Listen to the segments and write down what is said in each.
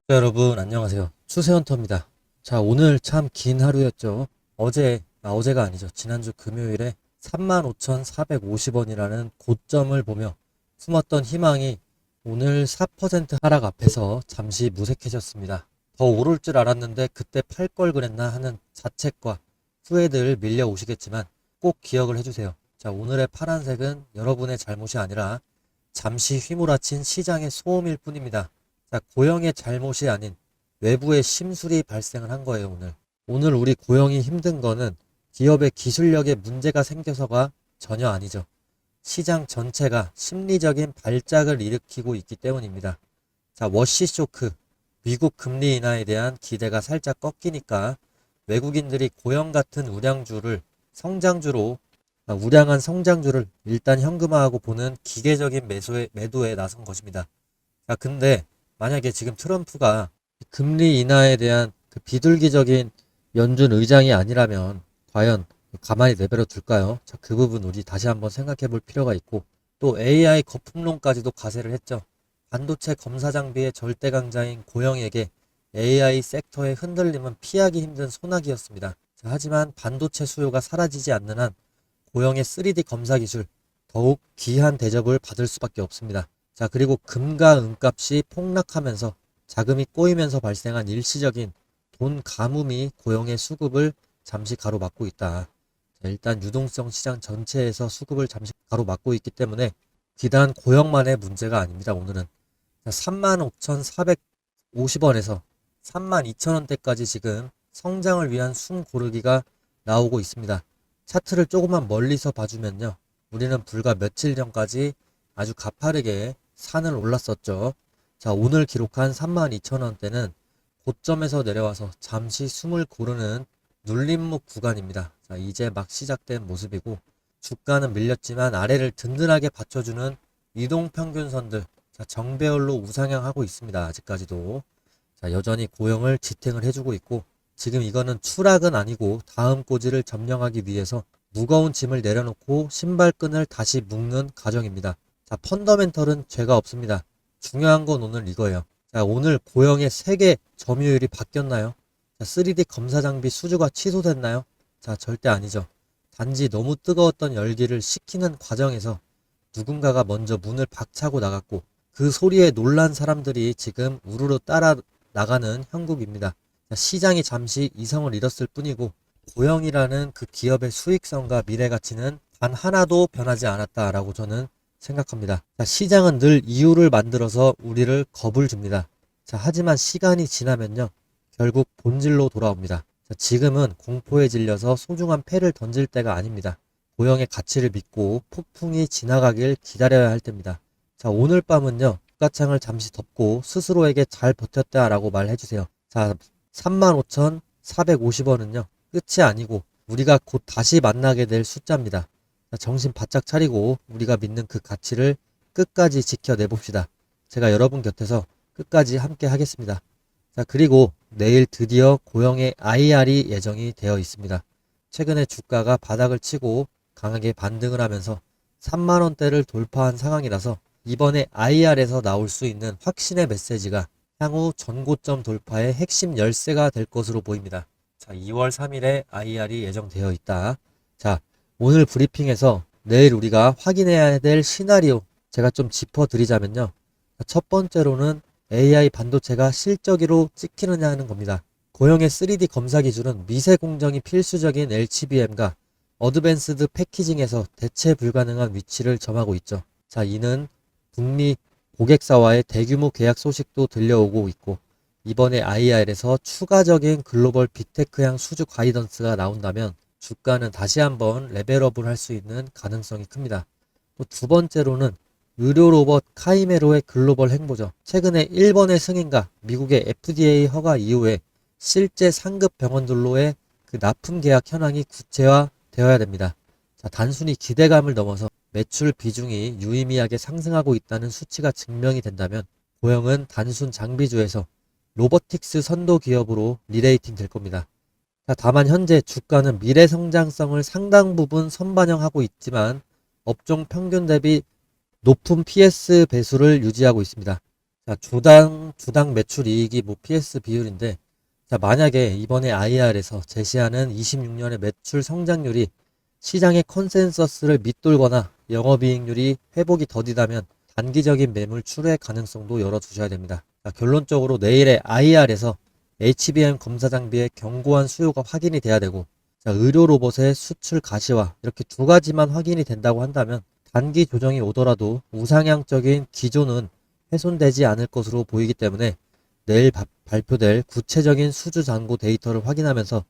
여러분 안녕하세요. 추세헌터입니다. 자, 오늘 참 긴 하루였죠. 어제가 아니죠. 지난주 금요일에 35,450원이라는 고점을 보며 숨었던 희망이 오늘 4% 하락 앞에서 잠시 무색해졌습니다. 더 오를 줄 알았는데 그때 팔 걸 그랬나 하는 자책과 후회들 밀려오시겠지만 꼭 기억을 해주세요. 자, 오늘의 파란색은 여러분의 잘못이 아니라 잠시 휘몰아친 시장의 소음일 뿐입니다. 자, 고영의 잘못이 아닌 외부의 심술이 발생을 한 거예요, 오늘. 오늘 우리 고영이 힘든 거는 기업의 기술력에 문제가 생겨서가 전혀 아니죠. 시장 전체가 심리적인 발작을 일으키고 있기 때문입니다. 자, 워시 쇼크, 미국 금리 인하에 대한 기대가 살짝 꺾이니까 외국인들이 고영 같은 우량한 성장주를 일단 현금화하고 보는 기계적인 매도에 나선 것입니다. 자, 근데 만약에 지금 트럼프가 금리 인하에 대한 그 비둘기적인 연준 의장이 아니라면 과연 가만히 내버려 둘까요? 자, 그 부분 우리 다시 한번 생각해 볼 필요가 있고, 또 AI 거품론까지도 가세를 했죠. 반도체 검사 장비의 절대 강자인 고영에게 AI 섹터의 흔들림은 피하기 힘든 소나기였습니다. 자, 하지만 반도체 수요가 사라지지 않는 한 고영의 3D 검사 기술 더욱 귀한 대접을 받을 수밖에 없습니다. 자, 그리고 금과 은값이 폭락하면서 자금이 꼬이면서 발생한 일시적인 돈 가뭄이 고용의 수급을 잠시 가로막고 있다. 자, 일단 유동성 시장 전체에서 수급을 잠시 가로막고 있기 때문에 비단 고용만의 문제가 아닙니다. 오늘은 35,450원에서 32,000원대까지 지금 성장을 위한 숨 고르기가 나오고 있습니다. 차트를 조금만 멀리서 봐주면요, 우리는 불과 며칠 전까지 아주 가파르게 산을 올랐었죠. 자, 오늘 기록한 32,000원대는 고점에서 내려와서 잠시 숨을 고르는 눌림목 구간입니다. 자, 이제 막 시작된 모습이고, 주가는 밀렸지만 아래를 든든하게 받쳐주는 이동평균선들, 자, 정배열로 우상향하고 있습니다. 아직까지도. 자, 여전히 고영을 지탱을 해주고 있고, 지금 이거는 추락은 아니고 다음 꼬지를 점령하기 위해서 무거운 짐을 내려놓고 신발끈을 다시 묶는 과정입니다. 자, 펀더멘털은 죄가 없습니다. 중요한 건 오늘 이거예요. 자, 오늘 고영의 3개 점유율이 바뀌었나요? 자, 3D 검사 장비 수주가 취소됐나요? 자, 절대 아니죠. 단지 너무 뜨거웠던 열기를 식히는 과정에서 누군가가 먼저 문을 박차고 나갔고, 그 소리에 놀란 사람들이 지금 우르르 따라 나가는 형국입니다. 자, 시장이 잠시 이성을 잃었을 뿐이고, 고영이라는 그 기업의 수익성과 미래 가치는 단 하나도 변하지 않았다라고 저는 생각합니다. 자, 시장은 늘 이유를 만들어서 우리를 겁을 줍니다. 자, 하지만 시간이 지나면요, 결국 본질로 돌아옵니다. 자, 지금은 공포에 질려서 소중한 패를 던질 때가 아닙니다. 고영의 가치를 믿고 폭풍이 지나가길 기다려야 할 때입니다. 자, 오늘 밤은요, 주가창을 잠시 덮고 스스로에게 잘 버텼다라고 말해주세요. 자, 35,450원은요, 끝이 아니고 우리가 곧 다시 만나게 될 숫자입니다. 자, 정신 바짝 차리고 우리가 믿는 그 가치를 끝까지 지켜내봅시다. 제가 여러분 곁에서 끝까지 함께 하겠습니다. 자, 그리고 내일 드디어 고영의 IR이 예정이 되어 있습니다. 최근에 주가가 바닥을 치고 강하게 반등을 하면서 3만원대를 돌파한 상황이라서 이번에 IR에서 나올 수 있는 확신의 메시지가 향후 전고점 돌파의 핵심 열쇠가 될 것으로 보입니다. 자, 2월 3일에 IR이 예정되어 있다. 자, 오늘 브리핑에서 내일 우리가 확인해야 될 시나리오 제가 좀 짚어드리자면요. 첫 번째로는 AI 반도체가 실적으로 찍히느냐 하는 겁니다. 고영의 3D 검사 기술은 미세 공정이 필수적인 HBM과 어드밴스드 패키징에서 대체 불가능한 위치를 점하고 있죠. 자, 이는 북미 고객사와의 대규모 계약 소식도 들려오고 있고, 이번에 IR에서 추가적인 글로벌 빅테크향 수주 가이던스가 나온다면 주가는 다시 한번 레벨업을 할 수 있는 가능성이 큽니다. 또 두 번째로는 의료 로봇 카이메로의 글로벌 행보죠. 최근에 일본의 승인과 미국의 FDA 허가 이후에 실제 상급 병원들로의 그 납품 계약 현황이 구체화되어야 됩니다. 자, 단순히 기대감을 넘어서 매출 비중이 유의미하게 상승하고 있다는 수치가 증명이 된다면 고영은 단순 장비주에서 로보틱스 선도 기업으로 리레이팅 될 겁니다. 자, 다만 현재 주가는 미래 성장성을 상당 부분 선반영하고 있지만 업종 평균 대비 높은 PS 배수를 유지하고 있습니다. 자, 주당 매출 이익이 뭐 PS 비율인데, 자, 만약에 이번에 IR에서 제시하는 26년의 매출 성장률이 시장의 컨센서스를 밑돌거나 영업이익률이 회복이 더디다면 단기적인 매물 출회 가능성도 열어두셔야 됩니다. 자, 결론적으로 내일의 IR에서 HBM 검사 장비의 견고한 수요가 확인이 돼야 되고, 자, 의료 로봇의 수출 가시화 이렇게 두 가지만 확인이 된다고 한다면 단기 조정이 오더라도 우상향적인 기조는 훼손되지 않을 것으로 보이기 때문에 내일 발표될 구체적인 수주 잔고 데이터를 확인하면서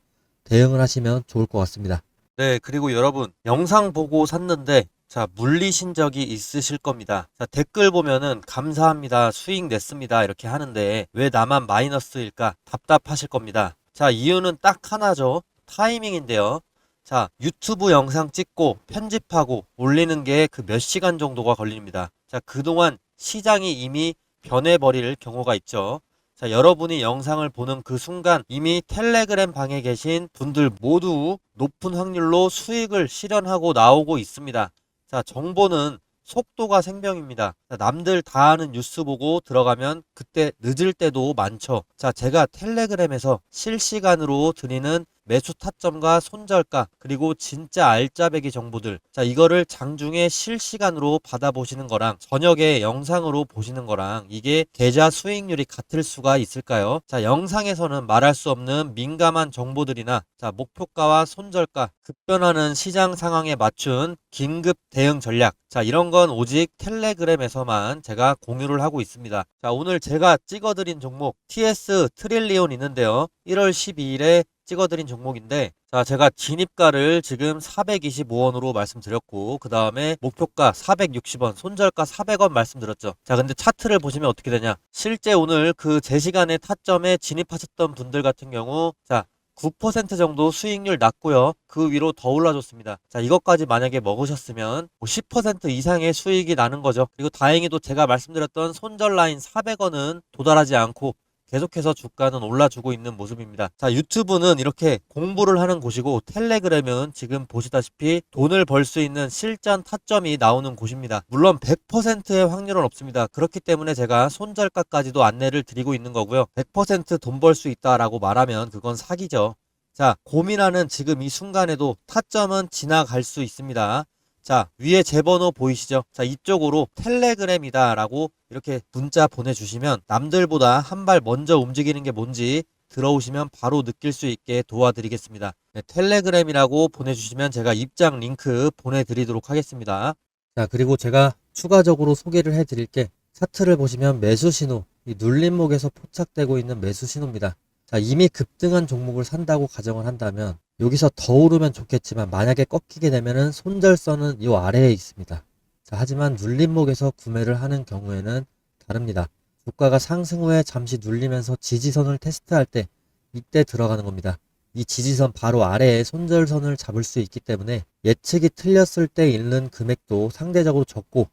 대응을 하시면 좋을 것 같습니다. 네, 그리고 여러분, 영상 보고 샀는데, 자, 물리신 적이 있으실 겁니다. 자, 댓글 보면은 감사합니다, 수익 냈습니다, 이렇게 하는데 왜 나만 마이너스일까 답답하실 겁니다. 자, 이유는 딱 하나죠. 타이밍인데요. 자, 유튜브 영상 찍고 편집하고 올리는 게 그 몇 시간 정도가 걸립니다. 자, 그동안 시장이 이미 변해버릴 경우가 있죠. 자, 여러분이 영상을 보는 그 순간 이미 텔레그램 방에 계신 분들 모두 높은 확률로 수익을 실현하고 나오고 있습니다. 자, 정보는 속도가 생명입니다. 자, 남들 다 아는 뉴스 보고 들어가면 그때 늦을 때도 많죠. 자, 제가 텔레그램에서 실시간으로 드리는 매수 타점과 손절가 그리고 진짜 알짜배기 정보들, 자, 이거를 장중에 실시간으로 받아보시는 거랑 저녁에 영상으로 보시는 거랑 이게 계좌 수익률이 같을 수가 있을까요? 자, 영상에서는 말할 수 없는 민감한 정보들이나 자, 목표가와 손절가, 급변하는 시장 상황에 맞춘 긴급 대응 전략, 자, 이런 건 오직 텔레그램에서만 제가 공유를 하고 있습니다. 자, 오늘 제가 찍어드린 종목 TS 트릴리온 있는데요. 1월 12일에 찍어드린 종목인데, 자, 제가 진입가를 지금 425원으로 말씀드렸고, 그 다음에 목표가 460원, 손절가 400원 말씀드렸죠. 자, 근데 차트를 보시면 어떻게 되냐? 실제 오늘 그 제 시간에 타점에 진입하셨던 분들 같은 경우, 자, 9% 정도 수익률 났고요. 그 위로 더 올라줬습니다. 자, 이것까지 만약에 먹으셨으면 10% 이상의 수익이 나는 거죠. 그리고 다행히도 제가 말씀드렸던 손절 라인 400원은 도달하지 않고 계속해서 주가는 올라주고 있는 모습입니다. 자, 유튜브는 이렇게 공부를 하는 곳이고 텔레그램은 지금 보시다시피 돈을 벌 수 있는 실전 타점이 나오는 곳입니다. 물론 100%의 확률은 없습니다. 그렇기 때문에 제가 손절가까지도 안내를 드리고 있는 거고요. 100% 돈 벌 수 있다라고 말하면 그건 사기죠. 자, 고민하는 지금 이 순간에도 타점은 지나갈 수 있습니다. 자, 위에 제 번호 보이시죠? 자, 이쪽으로 텔레그램이다 라고 이렇게 문자 보내주시면 남들보다 한 발 먼저 움직이는 게 뭔지 들어오시면 바로 느낄 수 있게 도와드리겠습니다. 네, 텔레그램이라고 보내주시면 제가 입장 링크 보내드리도록 하겠습니다. 자, 그리고 제가 추가적으로 소개를 해드릴 게 차트를 보시면 매수 신호, 이 눌림목에서 포착되고 있는 매수 신호입니다. 자, 이미 급등한 종목을 산다고 가정을 한다면 여기서 더 오르면 좋겠지만 만약에 꺾이게 되면은 손절선은 이 아래에 있습니다. 자, 하지만 눌림목에서 구매를 하는 경우에는 다릅니다. 주가가 상승 후에 잠시 눌리면서 지지선을 테스트할 때 이때 들어가는 겁니다. 이 지지선 바로 아래에 손절선을 잡을 수 있기 때문에 예측이 틀렸을 때 잃는 금액도 상대적으로 적고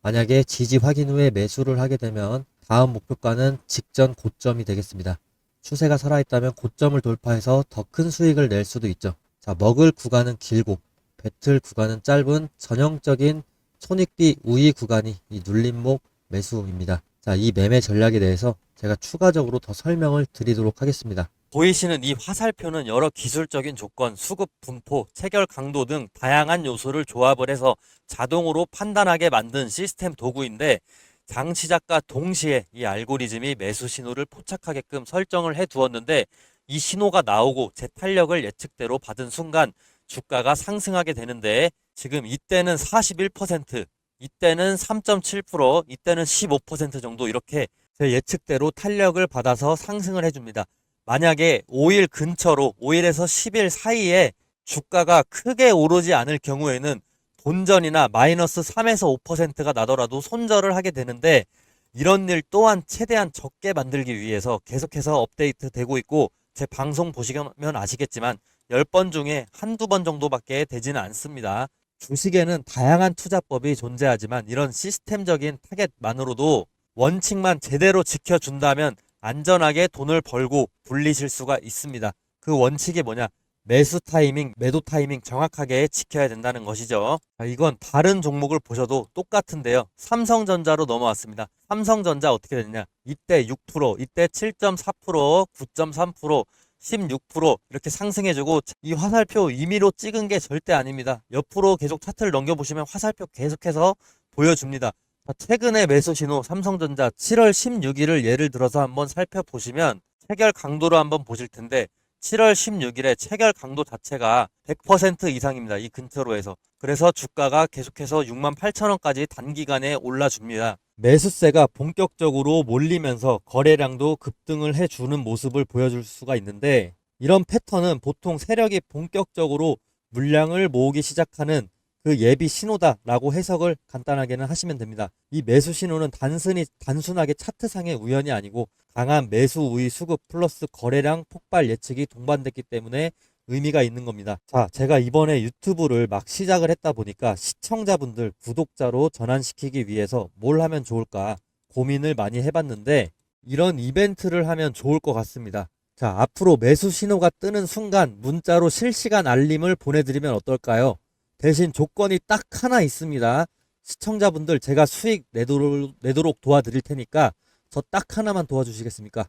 만약에 지지 확인 후에 매수를 하게 되면 다음 목표가는 직전 고점이 되겠습니다. 추세가 살아있다면 고점을 돌파해서 더 큰 수익을 낼 수도 있죠. 자, 먹을 구간은 길고 배틀 구간은 짧은 전형적인 손익비 우위 구간이 이 눌림목 매수입니다. 자, 이 매매 전략에 대해서 제가 추가적으로 더 설명을 드리도록 하겠습니다. 보이시는 이 화살표는 여러 기술적인 조건, 수급 분포, 체결 강도 등 다양한 요소를 조합을 해서 자동으로 판단하게 만든 시스템 도구인데 장시작과 동시에 이 알고리즘이 매수 신호를 포착하게끔 설정을 해 두었는데 이 신호가 나오고 제 탄력을 예측대로 받은 순간 주가가 상승하게 되는데 지금 이때는 41%, 이때는 3.7%, 이때는 15% 정도 이렇게 제 예측대로 탄력을 받아서 상승을 해줍니다. 만약에 5일 근처로 5일에서 10일 사이에 주가가 크게 오르지 않을 경우에는 본전이나 마이너스 3에서 5%가 나더라도 손절을 하게 되는데 이런 일 또한 최대한 적게 만들기 위해서 계속해서 업데이트 되고 있고 제 방송 보시면 아시겠지만 10번 중에 한두 번 정도밖에 되지는 않습니다. 주식에는 다양한 투자법이 존재하지만 이런 시스템적인 타겟만으로도 원칙만 제대로 지켜준다면 안전하게 돈을 벌고 불리실 수가 있습니다. 그 원칙이 뭐냐? 매수 타이밍, 매도 타이밍 정확하게 지켜야 된다는 것이죠. 자, 이건 다른 종목을 보셔도 똑같은데요. 삼성전자로 넘어왔습니다. 삼성전자 어떻게 됐냐? 이때 6%, 이때 7.4%, 9.3%, 16% 이렇게 상승해주고 이 화살표 임의로 찍은 게 절대 아닙니다. 옆으로 계속 차트를 넘겨보시면 화살표 계속해서 보여줍니다. 자, 최근에 매수 신호 삼성전자 7월 16일을 예를 들어서 한번 살펴보시면 체결 강도로 한번 보실 텐데 7월 16일에 체결 강도 자체가 100% 이상입니다. 이 근처로 해서. 그래서 주가가 계속해서 68,000원까지 단기간에 올라줍니다. 매수세가 본격적으로 몰리면서 거래량도 급등을 해주는 모습을 보여줄 수가 있는데 이런 패턴은 보통 세력이 본격적으로 물량을 모으기 시작하는 그 예비 신호다라고 해석을 간단하게는 하시면 됩니다. 이 매수 신호는 단순하게 차트상의 우연이 아니고 강한 매수 우위 수급 플러스 거래량 폭발 예측이 동반됐기 때문에 의미가 있는 겁니다. 자, 제가 이번에 유튜브를 막 시작을 했다 보니까 시청자분들 구독자로 전환시키기 위해서 뭘 하면 좋을까 고민을 많이 해봤는데 이런 이벤트를 하면 좋을 것 같습니다. 자, 앞으로 매수 신호가 뜨는 순간 문자로 실시간 알림을 보내드리면 어떨까요? 대신 조건이 딱 하나 있습니다. 시청자분들 제가 수익 내도록 도와드릴 테니까 저 딱 하나만 도와주시겠습니까?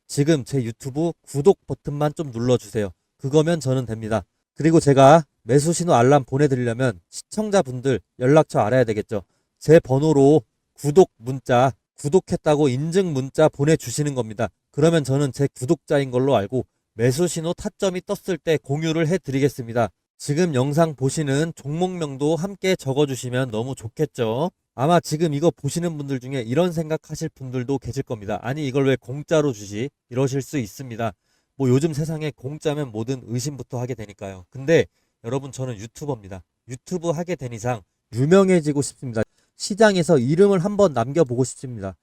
지금 제 유튜브 구독 버튼만 좀 눌러주세요. 그거면 저는 됩니다. 그리고 제가 매수 신호 알람 보내드리려면 시청자분들 연락처 알아야 되겠죠. 제 번호로 구독 문자, 구독했다고 인증 문자 보내주시는 겁니다. 그러면 저는 제 구독자인 걸로 알고 매수 신호 타점이 떴을 때 공유를 해드리겠습니다. 지금 영상 보시는 종목명도 함께 적어주시면 너무 좋겠죠. 아마 지금 이거 보시는 분들 중에 이런 생각하실 분들도 계실 겁니다. 아니 이걸 왜 공짜로 주지? 이러실 수 있습니다. 뭐 요즘 세상에 공짜면 뭐든 의심부터 하게 되니까요. 근데 여러분 저는 유튜버입니다. 유튜브 하게 된 이상 유명해지고 싶습니다. 시장에서 이름을 한번 남겨보고 싶습니다.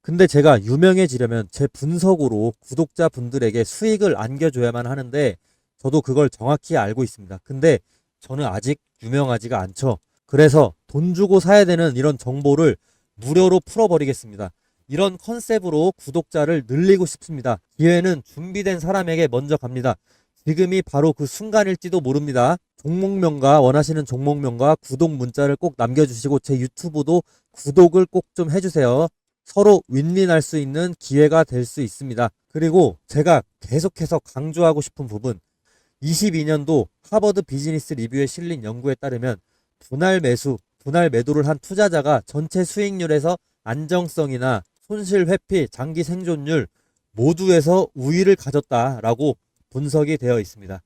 근데 제가 유명해지려면 제 분석으로 구독자분들에게 수익을 안겨줘야만 하는데 저도 그걸 정확히 알고 있습니다. 근데 저는 아직 유명하지가 않죠. 그래서 돈 주고 사야 되는 이런 정보를 무료로 풀어버리겠습니다. 이런 컨셉으로 구독자를 늘리고 싶습니다. 기회는 준비된 사람에게 먼저 갑니다. 지금이 바로 그 순간일지도 모릅니다. 종목명과 원하시는 종목명과 구독 문자를 꼭 남겨주시고 제 유튜브도 구독을 꼭 좀 해주세요. 서로 윈윈할 수 있는 기회가 될 수 있습니다. 그리고 제가 계속해서 강조하고 싶은 부분 22년도 하버드 비즈니스 리뷰에 실린 연구에 따르면 분할 매도를 한 투자자가 전체 수익률에서 안정성이나 손실 회피, 장기 생존율 모두에서 우위를 가졌다라고 분석이 되어 있습니다.